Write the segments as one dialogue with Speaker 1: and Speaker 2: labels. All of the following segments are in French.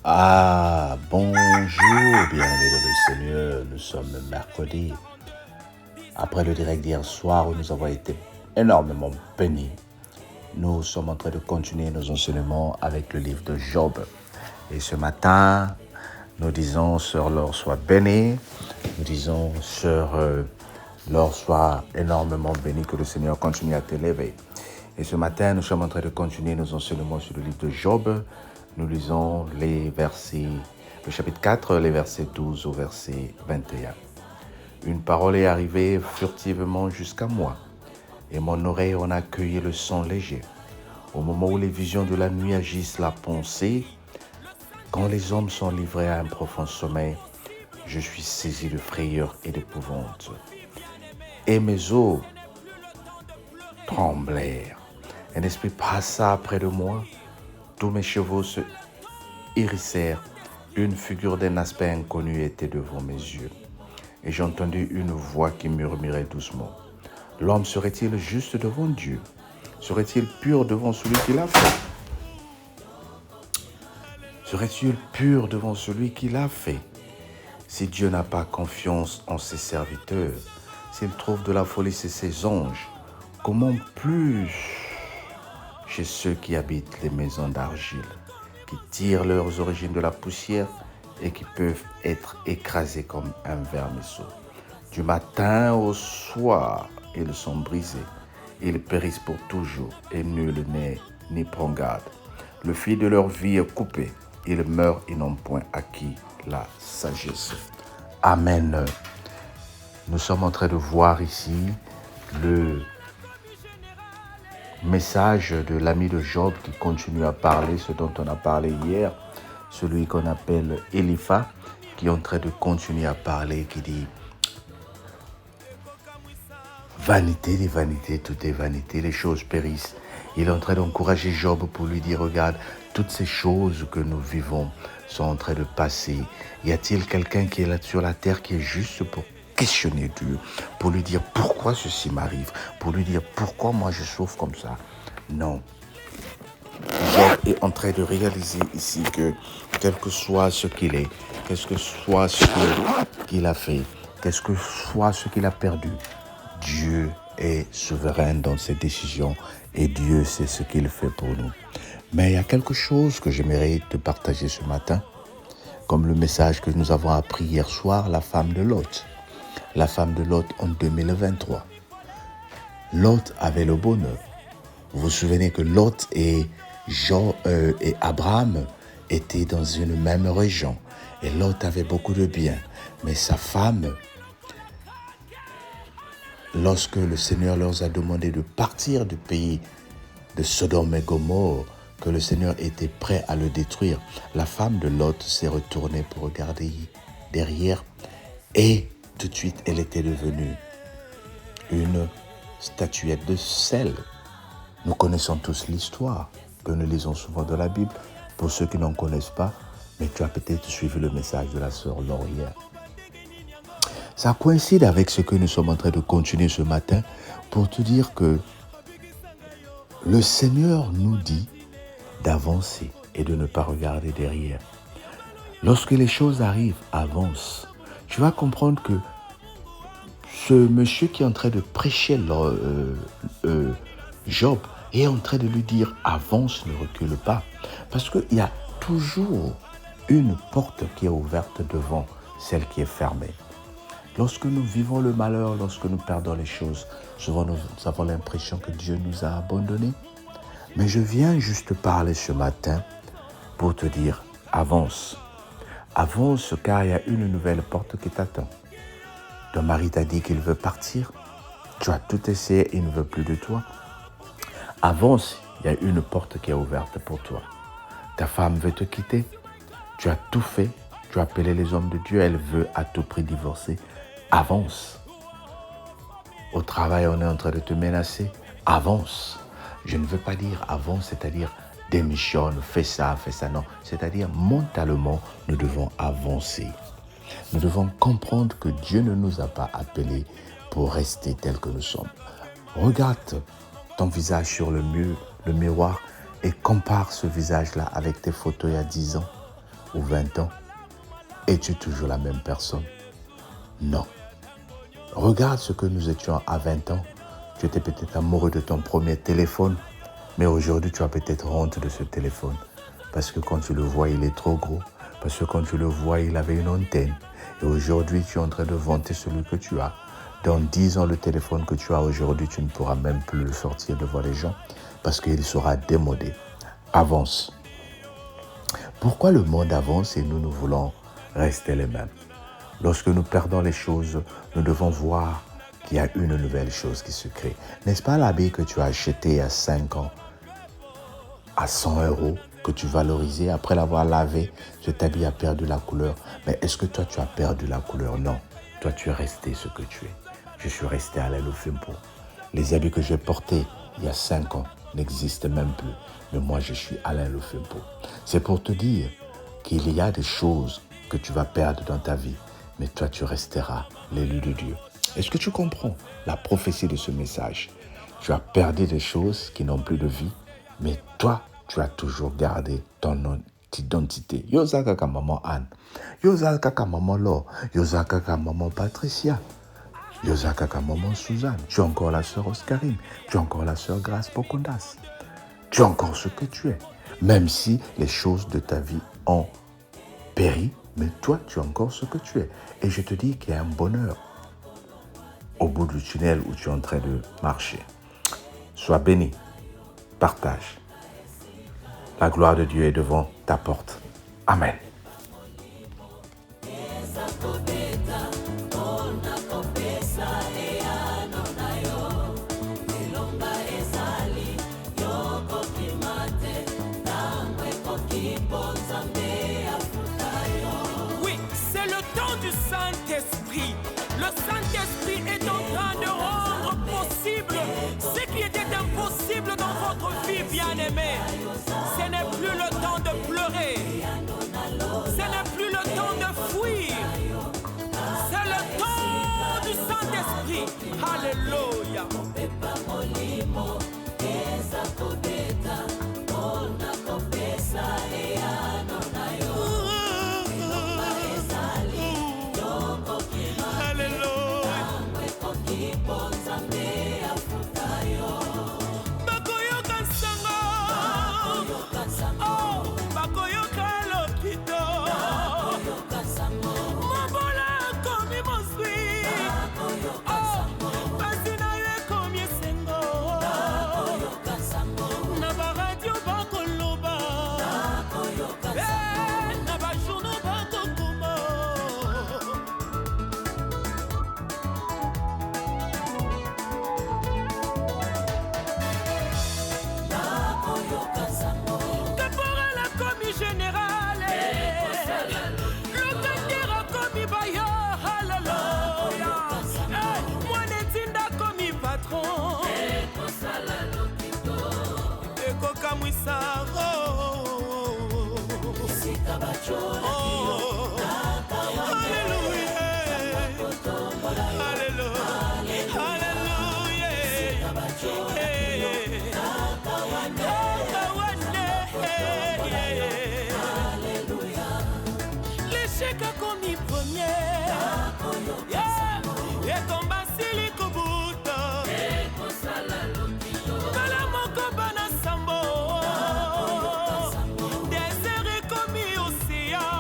Speaker 1: Bonjour, bien-aimés dans le Seigneur. Nous sommes mercredi. Après le direct d'hier soir où nous avons été énormément bénis, nous sommes en train de continuer nos enseignements avec le livre de Job. Et ce matin, nous disons, Sœur Laure, sois bénie. Nous disons, Sœur Laure, sois énormément bénie, que le Seigneur continue à t'élever. Et ce matin, nous sommes en train de continuer nos enseignements sur le livre de Job. Nous lisons le chapitre 4, les versets 12 au verset 21. Une parole est arrivée furtivement jusqu'à moi, et mon oreille en a accueilli le son léger. Au moment où les visions de la nuit agissent la pensée, quand les hommes sont livrés à un profond sommeil, je suis saisi de frayeur et d'épouvante. Et mes os tremblèrent. Un esprit passa près de moi. Tous mes cheveux se hérissèrent. Une figure d'un aspect inconnu était devant mes yeux. Et j'ai entendu une voix qui murmurait doucement. L'homme serait-il juste devant Dieu? Serait-il pur devant celui qui l'a fait? Serait-il pur devant celui qui l'a fait? Si Dieu n'a pas confiance en ses serviteurs, s'il trouve de la folie chez ses anges, comment plus chez ceux qui habitent les maisons d'argile, qui tirent leurs origines de la poussière et qui peuvent être écrasés comme un vermisseau. Du matin au soir, ils sont brisés, ils périssent pour toujours et nul n'y prend garde. Le fil de leur vie est coupé, ils meurent et n'ont point acquis la sagesse. Amen. Nous sommes en train de voir ici le message de l'ami de Job qui continue à parler, ce dont on a parlé hier, celui qu'on appelle Eliphaz, qui est en train de continuer à parler, qui dit « Vanité des vanités, tout est vanité, les choses périssent ». Il est en train d'encourager Job pour lui dire « Regarde, toutes ces choses que nous vivons sont en train de passer. Y a-t-il quelqu'un qui est là sur la terre qui est juste pour questionner Dieu, pour lui dire pourquoi ceci m'arrive, pour lui dire pourquoi moi je souffre comme ça? Non. Job est en train de réaliser ici que quel que soit ce qu'il est, qu'est-ce que soit ce qu'il a fait, qu'est-ce que soit ce qu'il a perdu, Dieu est souverain dans ses décisions et Dieu sait ce qu'il fait pour nous. Mais il y a quelque chose que j'aimerais te partager ce matin, comme le message que nous avons appris hier soir, la femme de Lot. La femme de Lot en 2023. Lot avait le bonheur. Vous vous souvenez que Lot et Abraham étaient dans une même région. Et Lot avait beaucoup de biens. Mais sa femme, lorsque le Seigneur leur a demandé de partir du pays de Sodome et Gomorrhe, que le Seigneur était prêt à le détruire, la femme de Lot s'est retournée pour regarder derrière et tout de suite, elle était devenue une statuette de sel. Nous connaissons tous l'histoire que nous lisons souvent dans la Bible. Pour ceux qui n'en connaissent pas, mais tu as peut-être suivi le message de la sœur Laure hier. Ça coïncide avec ce que nous sommes en train de continuer ce matin pour te dire que le Seigneur nous dit d'avancer et de ne pas regarder derrière. Lorsque les choses arrivent, avance. Tu vas comprendre que ce monsieur qui est en train de prêcher Job est en train de lui dire « avance, ne recule pas ». Parce qu'il y a toujours une porte qui est ouverte devant celle qui est fermée. Lorsque nous vivons le malheur, lorsque nous perdons les choses, souvent nous avons l'impression que Dieu nous a abandonnés. Mais je viens juste parler ce matin pour te dire « avance ». Avance car il y a une nouvelle porte qui t'attend. Ton mari t'a dit qu'il veut partir. Tu as tout essayé, il ne veut plus de toi. Avance, il y a une porte qui est ouverte pour toi. Ta femme veut te quitter. Tu as tout fait. Tu as appelé les hommes de Dieu. Elle veut à tout prix divorcer. Avance. Au travail, on est en train de te menacer. Avance. Je ne veux pas dire avance, c'est-à-dire démissionne, fais ça, non. C'est-à-dire mentalement, nous devons avancer. Nous devons comprendre que Dieu ne nous a pas appelés pour rester tels que nous sommes. Regarde ton visage sur le miroir et compare ce visage-là avec tes photos il y a 10 ans. ou 20 ans? Es-tu toujours la même personne? Non. Regarde ce que nous étions à 20 ans. Tu étais peut-être amoureux de ton premier téléphone, mais aujourd'hui, tu as peut-être honte de ce téléphone. Parce que quand tu le vois, il est trop gros. Parce que quand tu le vois, il avait une antenne. Et aujourd'hui, tu es en train de vanter celui que tu as. Dans 10 ans, le téléphone que tu as aujourd'hui, tu ne pourras même plus le sortir devant les gens parce qu'il sera démodé. Avance. Pourquoi le monde avance et nous voulons rester les mêmes? Lorsque nous perdons les choses, nous devons voir qu'il y a une nouvelle chose qui se crée. N'est-ce pas l'habit que tu as acheté il y a 5 ans à 100 € que tu valorisais après l'avoir lavé, cet habit a perdu la couleur. Mais est-ce que toi, tu as perdu la couleur? Non. Toi, tu es resté ce que tu es. Je suis resté Alain Lofimpo. Les habits que j'ai portés il y a 5 ans n'existent même plus. Mais moi, je suis Alain Lofimpo. C'est pour te dire qu'il y a des choses que tu vas perdre dans ta vie. Mais toi, tu resteras l'élu de Dieu. Est-ce que tu comprends la prophétie de ce message? Tu as perdu des choses qui n'ont plus de vie, mais toi, tu as toujours gardé ton identité. Yoza kaka maman Anne, yoza kaka maman Laure, yoza kaka maman Patricia, yoza kaka maman Suzanne. Tu es encore la sœur Oscarine, tu es encore la sœur Grace Pokondas. Tu es encore ce que tu es. Même si les choses de ta vie ont péri, mais toi, tu es encore ce que tu es. Et je te dis qu'il y a un bonheur au bout du tunnel où tu es en train de marcher. Sois béni. Partage. La gloire de Dieu est devant ta porte. Amen.
Speaker 2: Oui, c'est le temps du Saint-Esprit. Le Saint-Esprit est en train de rendre possible ce qui était impossible dans votre vie, bien-aimée. Ce n'est plus le temps de pleurer. Ce n'est plus le temps de fuir. C'est le temps du Saint-Esprit. Alléluia. Desert comme océan.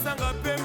Speaker 2: sanga pembe